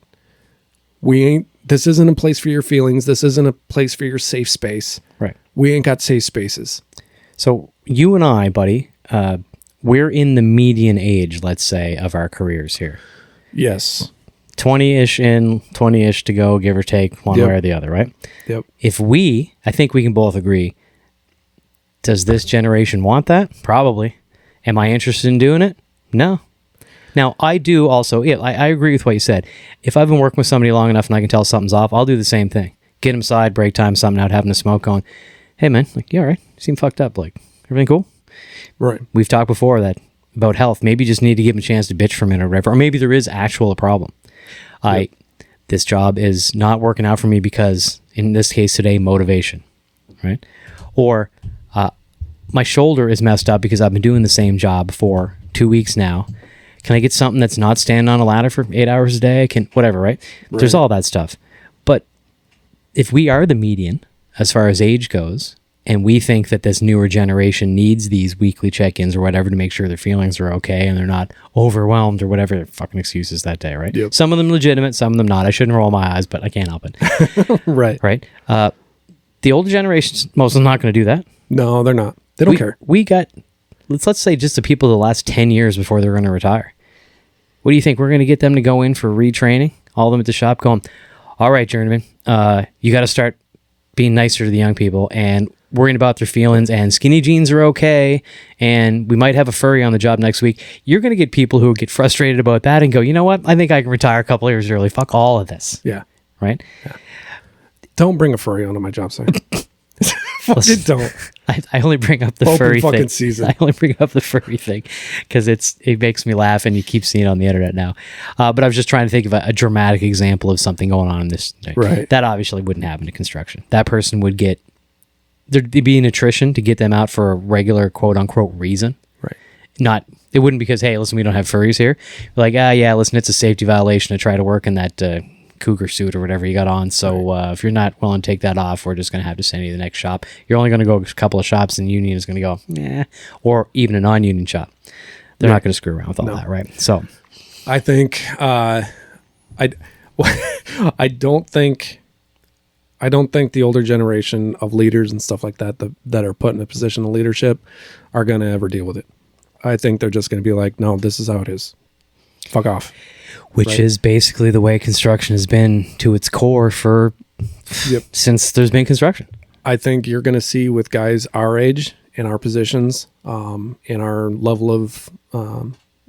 This isn't a place for your feelings. This isn't a place for your safe space. Right. We ain't got safe spaces. So you and I, buddy, we're in the median age, let's say, of our careers here. Yes. 20-ish in, 20-ish to go, give or take, one way or the other, right? Yep. I think we can both agree, does this generation want that? Probably. Am I interested in doing it? No. Now, I do also, I agree with what you said. If I've been working with somebody long enough and I can tell something's off, I'll do the same thing. Get them aside, break time, something out, having a smoke going, hey man, like, you all right? You seem fucked up. Like, everything cool? Right. We've talked before that about health. Maybe you just need to give them a chance to bitch for a minute or whatever. Or maybe there is actual a problem. This job is not working out for me because, in this case today, motivation, right? Or my shoulder is messed up because I've been doing the same job for 2 weeks now. Can I get something that's not standing on a ladder for 8 hours a day? Whatever, right? There's all that stuff. But if we are the median as far as age goes, and we think that this newer generation needs these weekly check-ins or whatever to make sure their feelings are okay and they're not overwhelmed or whatever their fucking excuses that day, right? Yep. Some of them legitimate, some of them not. I shouldn't roll my eyes, but I can't help it. Right. Right? The older generations, most of them not going to do that. No, they're not. They don't care. We got, let's say just the people the last 10 years before they're going to retire. What do you think? We're going to get them to go in for retraining? All of them at the shop going, all right, journeyman, you got to start being nicer to the young people and worrying about their feelings, and skinny jeans are okay, and we might have a furry on the job next week. You're going to get people who get frustrated about that and go, you know what? I think I can retire a couple years early. Fuck all of this. Yeah. Right? Yeah. Don't bring a furry onto my job site. Fucking don't. I only bring up the Open furry fucking thing. Season. I only bring up the furry thing because it makes me laugh, and you keep seeing it on the internet now. But I was just trying to think of a dramatic example of something going on in this thing. Right. That obviously wouldn't happen in construction. That person would get, there'd be an attrition to get them out for a regular quote unquote reason. Right. Not, it wouldn't because, hey, listen, we don't have furries here. Like, yeah, listen, it's a safety violation to try to work in that cougar suit or whatever you got on. So if you're not willing to take that off, we're just going to have to send you to the next shop. You're only going to go a couple of shops, and the union is going to go, yeah, or even a non-union shop. They're not going to screw around with all that, right? So I think I don't think the older generation of leaders and stuff like that that are put in a position of leadership are going to ever deal with it. I think they're just going to be like, no, this is how it is. Fuck off. Which is basically the way construction has been to its core for since there's been construction. I think you're going to see with guys our age in our positions, in our level of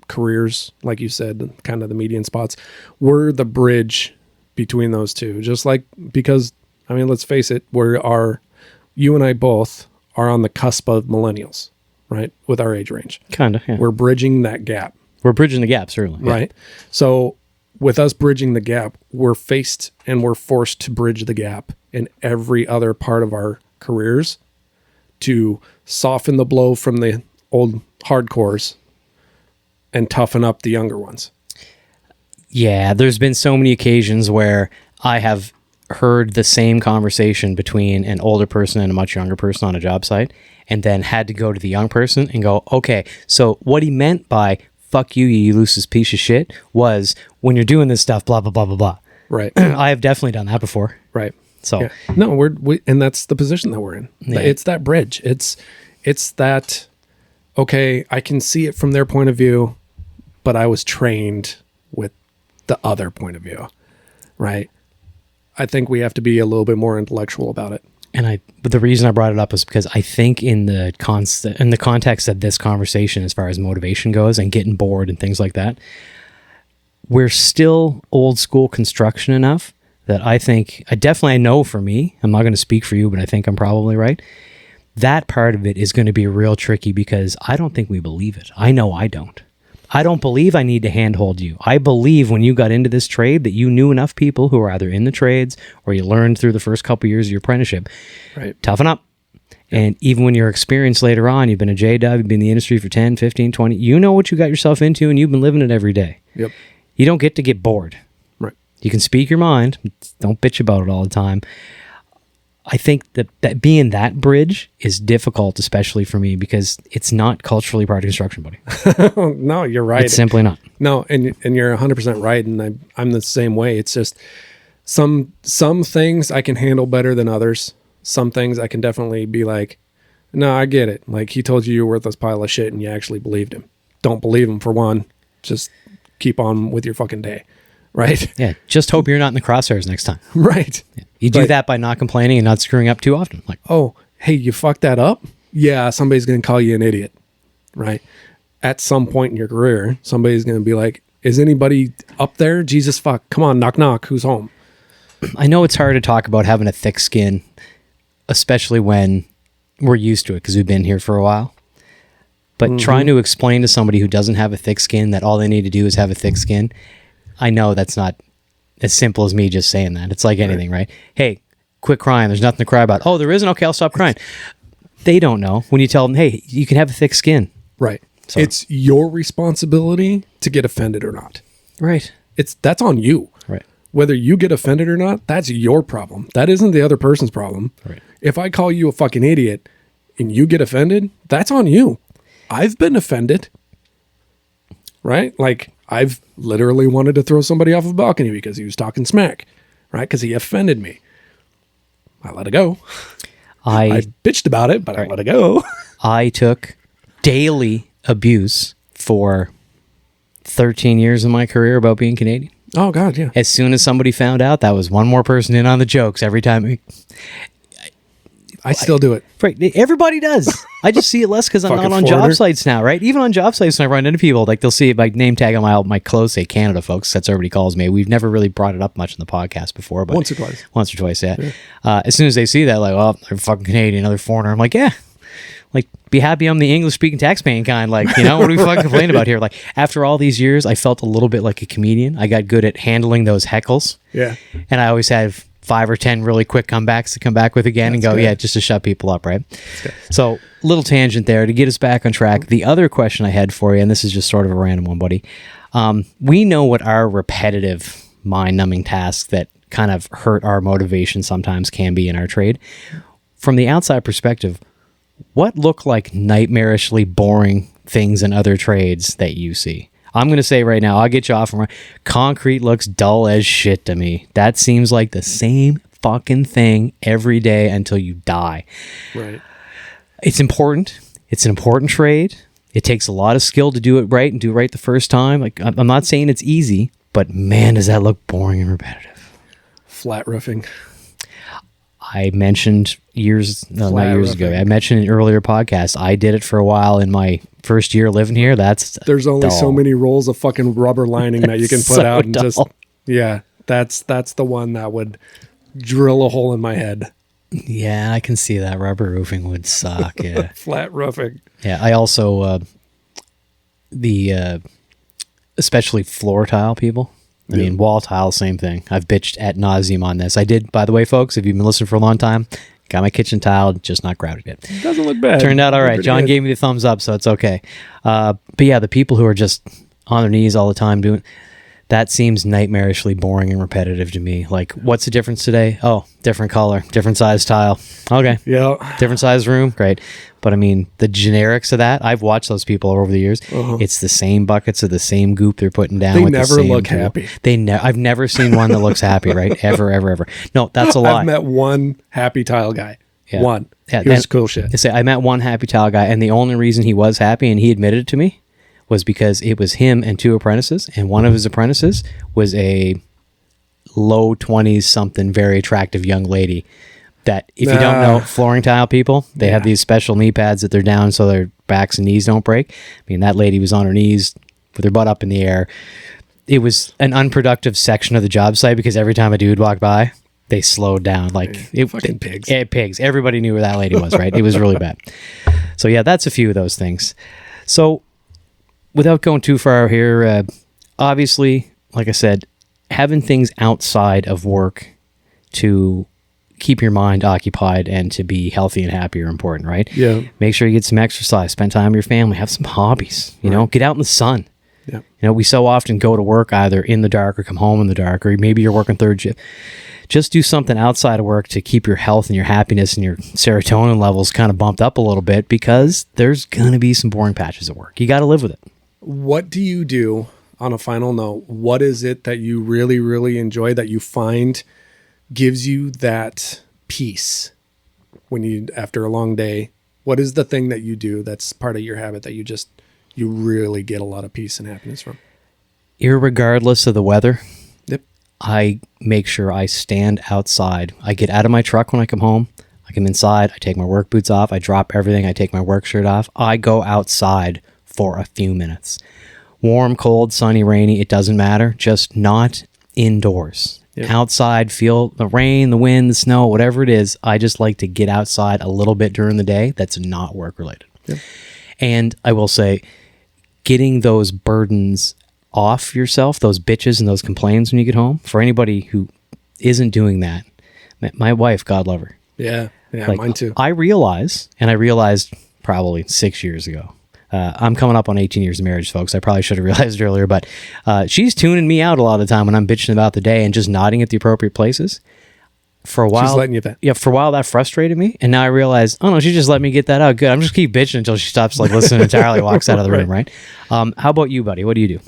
careers, like you said, kind of the median spots, we're the bridge between those two. Just like, because, I mean, let's face it, you and I both are on the cusp of millennials, right? With our age range. Kind of, yeah. We're bridging that gap. We're bridging the gap, certainly. Right. Yeah. So with us bridging the gap, we're faced and we're forced to bridge the gap in every other part of our careers to soften the blow from the old hardcores and toughen up the younger ones. Yeah, there's been so many occasions where I have heard the same conversation between an older person and a much younger person on a job site, and then had to go to the young person and go, okay, so what he meant by fuck you, you useless piece of shit, was when you're doing this stuff, blah, blah, blah, blah, blah. Right. I have definitely done that before. Right. So yeah. No, and that's the position that we're in. Yeah. It's that bridge. It's that, okay, I can see it from their point of view, but I was trained with the other point of view. Right. I think we have to be a little bit more intellectual about it. But the reason I brought it up is because I think in the context of this conversation, as far as motivation goes and getting bored and things like that, we're still old school construction enough that I know for me, I'm not going to speak for you, but I think I'm probably right. That part of it is going to be real tricky because I don't think we believe it. I know I don't. I don't believe I need to handhold you. I believe when you got into this trade that you knew enough people who are either in the trades or you learned through the first couple of years of your apprenticeship. Right. Toughen up. Yeah. And even when you're experienced later on, you've been a JW, you've been in the industry for 10, 15, 20, you know what you got yourself into and you've been living it every day. Yep. You don't get to get bored. Right. You can speak your mind. Don't bitch about it all the time. I think that being that bridge is difficult, especially for me, because it's not culturally part of construction, buddy. No, you're right. It's simply not. No, and you're 100% right, and I'm the same way. It's just some things I can handle better than others. Some things I can definitely be like, no, I get it. Like, he told you you're worthless pile of shit, and you actually believed him. Don't believe him, for one. Just keep on with your fucking day. Right? Yeah. Just hope you're not in the crosshairs next time. Right. Yeah. You do that by not complaining and not screwing up too often. Like, oh, hey, you fucked that up? Yeah, somebody's going to call you an idiot. Right? At some point in your career, somebody's going to be like, is anybody up there? Jesus fuck. Come on, knock, knock. Who's home? I know it's hard to talk about having a thick skin, especially when we're used to it because we've been here for a while. But trying to explain to somebody who doesn't have a thick skin that all they need to do is have a thick skin, I know that's not as simple as me just saying that. It's like anything, right? Hey, quit crying. There's nothing to cry about. Oh, there isn't? Okay, I'll stop crying. They don't know when you tell them, hey, you can have a thick skin. Right. So, it's your responsibility to get offended or not. Right. That's on you. Right. Whether you get offended or not, that's your problem. That isn't the other person's problem. Right. If I call you a fucking idiot and you get offended, that's on you. I've been offended. Right? Like, I've literally wanted to throw somebody off a balcony because he was talking smack. Right? Because he offended me. I let it go. I bitched about it, but I let it go. I took daily abuse for 13 years of my career about being Canadian. Oh, God, yeah. As soon as somebody found out, that was one more person in on the jokes every time. I still do it. Right. Everybody does. I just see it less because I'm not on job sites now, right? Even on job sites, when I run into people, like they'll see my name tag on my clothes say Canada, folks. That's what everybody calls me. We've never really brought it up much in the podcast before. But Once or twice. Once or twice, yeah. As soon as they see that, like, oh, they're fucking Canadian, another foreigner. I'm like, yeah. Like, be happy I'm the English-speaking tax-paying kind. Like, you know, what are we fucking complaining about here? Like, after all these years, I felt a little bit like a comedian. I got good at handling those heckles. Yeah. And I always had 5 or 10 really quick comebacks to come back with again and go, yeah, just to shut people up, right? So, little tangent there to get us back on track. The other question I had for you, and this is just sort of a random one, buddy. We know what our repetitive, mind-numbing tasks that kind of hurt our motivation sometimes can be in our trade. From the outside perspective, what look like nightmarishly boring things in other trades that you see? I'm going to say right now, I'll get you off from concrete looks dull as shit to me. That seems like the same fucking thing every day until you die. Right. It's important. It's an important trade. It takes a lot of skill to do it right and do it right the first time. Like, I'm not saying it's easy, but man, does that look boring and repetitive. Flat roofing. I mentioned not years ago. I mentioned in an earlier podcast. I did it for a while in my first year living here. There's only so many rolls of fucking rubber lining that you can put so out and dull. that's the one that would drill a hole in my head. Yeah, I can see that. Rubber roofing would suck. Yeah. Flat roofing. Yeah, I also especially floor tile people. I mean, wall tile, same thing. I've bitched ad nauseum on this. I did, by the way, folks, if you've been listening for a long time, got my kitchen tiled, just not grouted yet. It doesn't look bad. Turned out all right. John gave me the thumbs up, so it's okay. But yeah, the people who are just on their knees all the time doing that seems nightmarishly boring and repetitive to me. Like, what's the difference today? Oh, different color, different size tile. Okay. Yeah. Different size room. Great. But I mean, the generics of that, I've watched those people over the years. It's the same buckets of the same goop they're putting down. They with never the same look tool. happy. I've never seen one that looks happy, right? Ever. No, that's a lie. I've met one happy tile guy. Yeah. One. Yeah, he was cool shit. I met one happy tile guy, and the only reason he was happy, and he admitted it to me, was because it was him and 2 apprentices, and one of his apprentices was a low 20s something, very attractive young lady that, if you don't know, flooring tile people, they have these special knee pads that they're down so their backs and knees don't break. I mean, that lady was on her knees with her butt up in the air. It was an unproductive section of the job site because every time a dude walked by, they slowed down. Like, fucking pigs. Pigs. Everybody knew where that lady was, right? It was really bad. So yeah, that's a few of those things. So without going too far here, obviously, like I said, having things outside of work to keep your mind occupied and to be healthy and happy are important, right? Yeah. Make sure you get some exercise, spend time with your family, have some hobbies, you know, get out in the sun. Yeah. You know, we so often go to work either in the dark or come home in the dark, or maybe you're working third shift. Just do something outside of work to keep your health and your happiness and your serotonin levels kind of bumped up a little bit, because there's going to be some boring patches at work. You got to live with it. What do you do, on a final note, what is it that you really, really enjoy, that you find gives you that peace when you, after a long day? What is the thing that you do that's part of your habit that you really get a lot of peace and happiness from? Irregardless of the weather, yep, I make sure I stand outside. I get out of my truck when I come home. I come inside. I take my work boots off. I drop everything. I take my work shirt off. I go outside for a few minutes. Warm, cold, sunny, rainy, it doesn't matter. Just not indoors. Yep. Outside, feel the rain, the wind, the snow, whatever it is. I just like to get outside a little bit during the day that's not work related. Yep. And I will say, getting those burdens off yourself, those bitches and those complaints when you get home, for anybody who isn't doing that, my wife, God love her. Yeah, mine too. I realized probably 6 years ago. I'm coming up on 18 years of marriage, folks. I probably should have realized earlier, but she's tuning me out a lot of the time when I'm bitching about the day and just nodding at the appropriate places. For a while, she's letting you vent. Yeah, for a while that frustrated me, and now I realize, oh no, she just let me get that out. Good, I'm just keep bitching until she stops listening entirely, walks out of the room. Right? How about you, buddy? What do you do?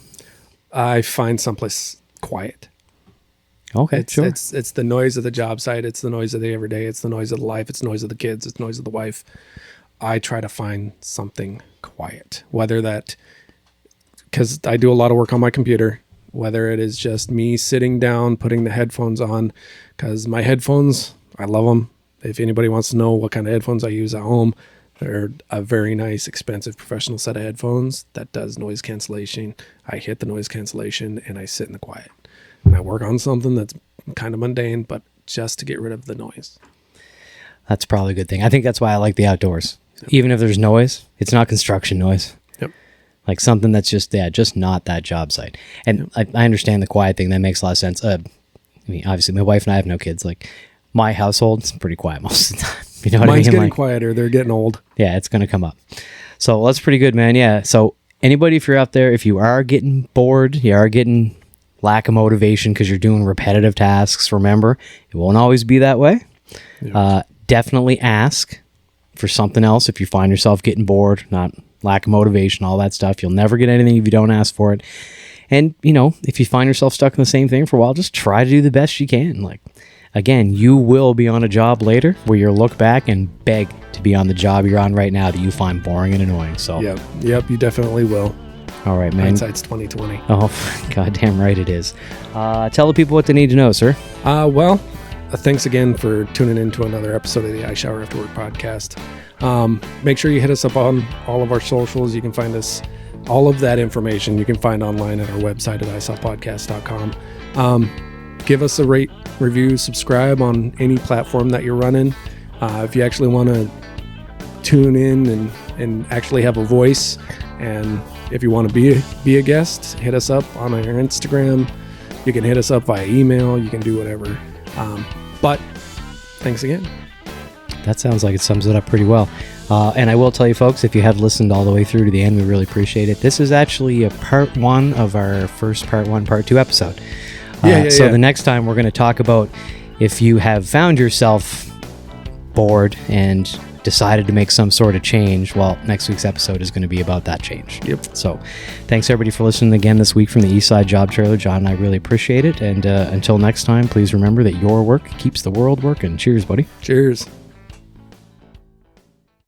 I find someplace quiet. Okay, sure. It's the noise of the job site. It's the noise of the everyday. It's the noise of the life. It's the noise of the kids. It's the noise of the wife. I try to find something quiet, whether that, because I do a lot of work on my computer, whether it is just me sitting down, putting the headphones on, because my headphones, I love them. If anybody wants to know what kind of headphones I use at home, they're a very nice, expensive, professional set of headphones that does noise cancellation. I hit the noise cancellation and I sit in the quiet. And I work on something that's kind of mundane, but just to get rid of the noise. That's probably a good thing. I think that's why I like the outdoors. Yep. Even if there's noise, it's not construction noise. Yep. Like something that's just not that job site. And yep. I understand the quiet thing. That makes a lot of sense. I mean, obviously, my wife and I have no kids. Like, my household's pretty quiet most of the time. You know what I mean? Mine's getting quieter. They're getting old. Yeah, it's going to come up. So that's pretty good, man. Yeah. So anybody, if you're out there, if you are getting bored, you are getting lack of motivation because you're doing repetitive tasks, remember, it won't always be that way. Yep. Definitely ask for something else if you find yourself getting bored, not lack of motivation, all that stuff. You'll never get anything if you don't ask for it. And, if you find yourself stuck in the same thing for a while, just try to do the best you can. Like, again, you will be on a job later where you'll look back and beg to be on the job you're on right now that you find boring and annoying. So, Yep, you definitely will. All right, man. Hindsight's 2020. Oh, goddamn right it is. Tell the people what they need to know, sir. Well, thanks again for tuning in to another episode of the I Shower After Work podcast. Make sure you hit us up on all of our socials. You can find us, all of that information you can find online at our website at isawpodcast.com. Give us a rate, review, subscribe on any platform that you're running. If you actually want to tune in and actually have a voice, and if you want to be a guest, hit us up on our Instagram. You can hit us up via email. You can do whatever. But thanks again. That sounds like it sums it up pretty well. And I will tell you, folks, if you have listened all the way through to the end, we really appreciate it. This is actually a part 1 of our first part 1, part 2 episode. So the next time we're going to talk about if you have found yourself bored and decided to make some sort of change. Well, next week's episode is going to be about that change. Yep. So thanks everybody for listening again this week from the Eastside Job Trailer. John and I really appreciate it. And until next time, please remember that your work keeps the world working. Cheers, buddy. Cheers.